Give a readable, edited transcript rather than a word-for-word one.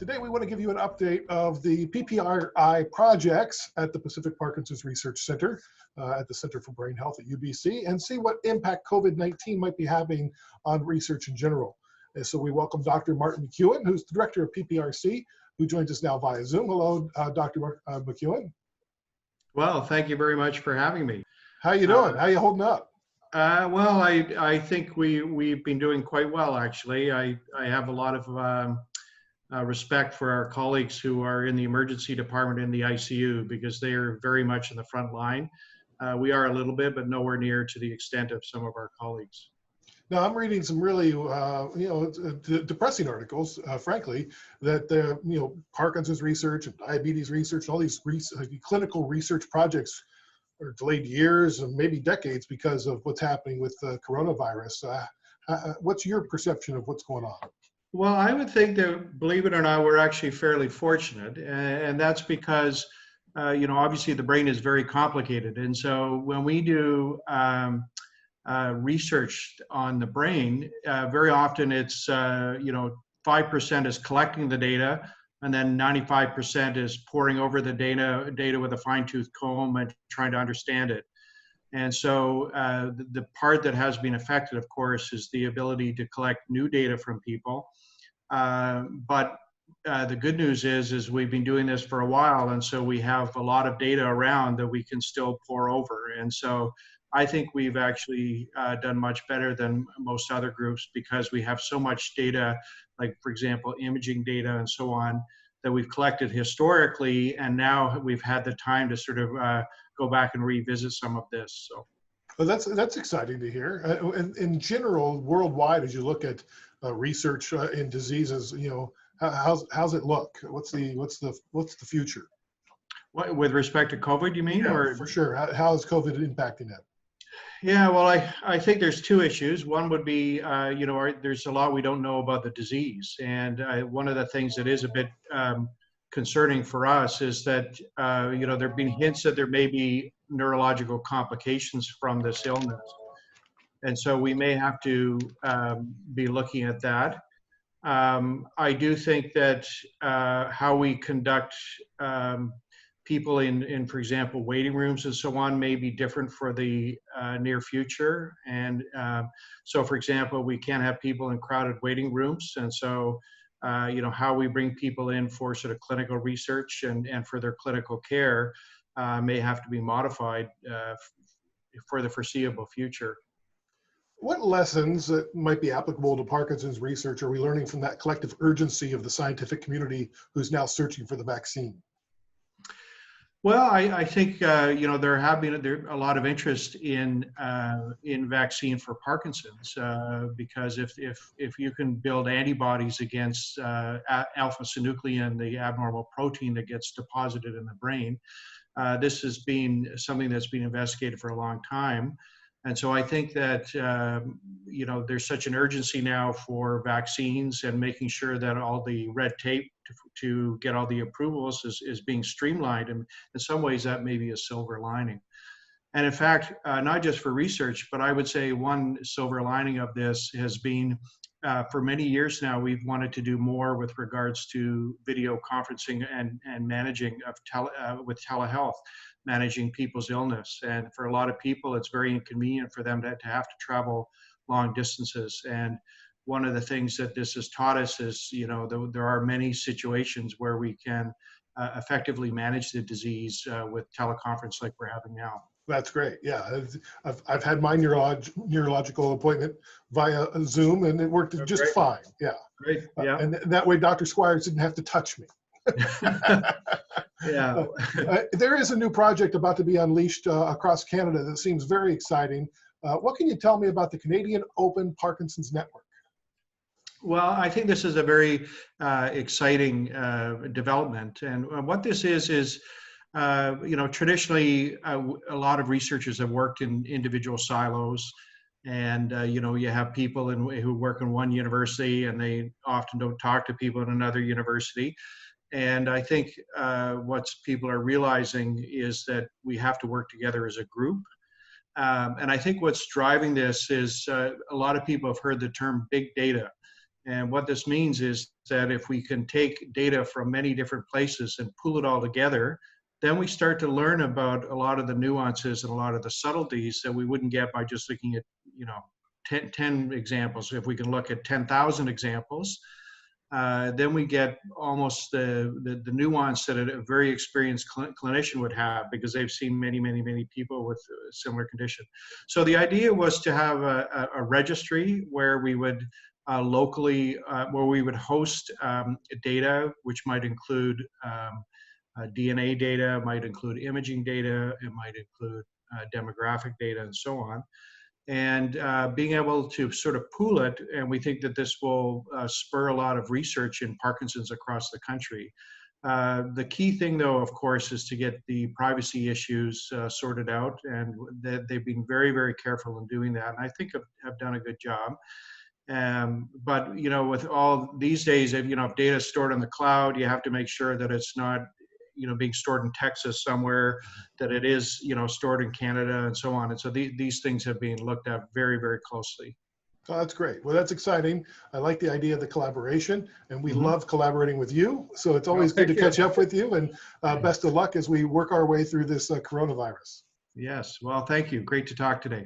Today we want to give you an update of the PPRI projects at the Pacific Parkinson's Research Center at the Center for Brain Health at UBC and see what impact COVID-19 might be having on research in general. And so we welcome Dr. Martin McKeown, who's the director of PPRC, who joins us now via Zoom. Hello, Dr. McKeown. Well, thank you very much for having me. How you doing? How you holding up? Well, I think we've been doing quite well, actually. I have a lot of respect for our colleagues who are in the emergency department in the ICU because they are very much in the front line. We are a little bit, but nowhere near to the extent of some of our colleagues. Now, I'm reading some really, depressing articles, frankly, that Parkinson's research and diabetes research, all these clinical research projects are delayed years and maybe decades because of what's happening with the coronavirus. What's your perception of what's going on? Well, I would think that, believe it or not, we're actually fairly fortunate, and that's because, obviously the brain is very complicated, and so when we do research on the brain, very often it's 5% is collecting the data, and then 95% is poring over the data with a fine-tooth comb and trying to understand it. And so the part that has been affected, of course, is the ability to collect new data from people. But the good news is we've been doing this for a while, and so we have a lot of data around that we can still pour over. And so I think we've actually done much better than most other groups because we have so much data, like, for example, imaging data and so on, that we've collected historically, and now we've had the time to sort of go back and revisit some of this. So, well, that's exciting to hear. In general, worldwide, as you look at research in diseases, how's it look? What's the future? What, with respect to COVID, you mean? Yeah, or for sure. How is COVID impacting it? Yeah, well, I think there's two issues. One would be, there's a lot we don't know about the disease. And one of the things that is a bit concerning for us is that, there have been hints that there may be neurological complications from this illness. And so we may have to be looking at that. I do think that how we conduct people in, for example, waiting rooms and so on may be different for the near future. And so, for example, we can't have people in crowded waiting rooms. And so, how we bring people in for sort of clinical research and for their clinical care may have to be modified for the foreseeable future. What lessons that might be applicable to Parkinson's research are we learning from that collective urgency of the scientific community who's now searching for the vaccine? Well, I think there have been a lot of interest in vaccine for Parkinson's because if you can build antibodies against alpha-synuclein, the abnormal protein that gets deposited in the brain, this has been something that's been investigated for a long time. And so I think that, there's such an urgency now for vaccines and making sure that all the red tape to get all the approvals is being streamlined. And in some ways that may be a silver lining. And in fact, not just for research, but I would say one silver lining of this has been for many years now, we've wanted to do more with regards to video conferencing and managing of with telehealth, managing people's illness. And for a lot of people, it's very inconvenient for them to have to travel long distances. And one of the things that this has taught us is, there are many situations where we can effectively manage the disease with teleconference like we're having now. That's great. Yeah, I've had my neurological appointment via Zoom, and it worked just great. fine. Yeah. Great. Yeah. And that way, Dr. Squires didn't have to touch me. Yeah. There is a new project about to be unleashed across Canada that seems very exciting. What can you tell me about the Canadian Open Parkinson's Network? Well, I think this is a very exciting development. And what this is traditionally a lot of researchers have worked in individual silos. And, you have people who work in one university and they often don't talk to people in another university. And I think what people are realizing is that we have to work together as a group. And I think what's driving this is a lot of people have heard the term big data. And what this means is that if we can take data from many different places and pool it all together, then we start to learn about a lot of the nuances and a lot of the subtleties that we wouldn't get by just looking at, 10 examples. If we can look at 10,000 examples, then we get almost the nuance that a very experienced clinician would have, because they've seen many, many, many people with a similar condition. So the idea was to have a registry where we would locally, where we would host data, which might include DNA data, might include imaging data, it might include demographic data, and so on. And being able to sort of pool it, and we think that this will spur a lot of research in Parkinson's across the country. The key thing, though, of course, is to get the privacy issues sorted out, and they've been very, very careful in doing that, and I think have done a good job. But with all these days, if data is stored on the cloud, you have to make sure that it's not being stored in Texas somewhere, that it is, stored in Canada and so on. And so these things have been looked at very, very closely. Oh, that's great. Well, that's exciting. I like the idea of the collaboration, and we love collaborating with you. So it's always good to catch up with you, and best of luck as we work our way through this coronavirus. Yes. Well, thank you. Great to talk today.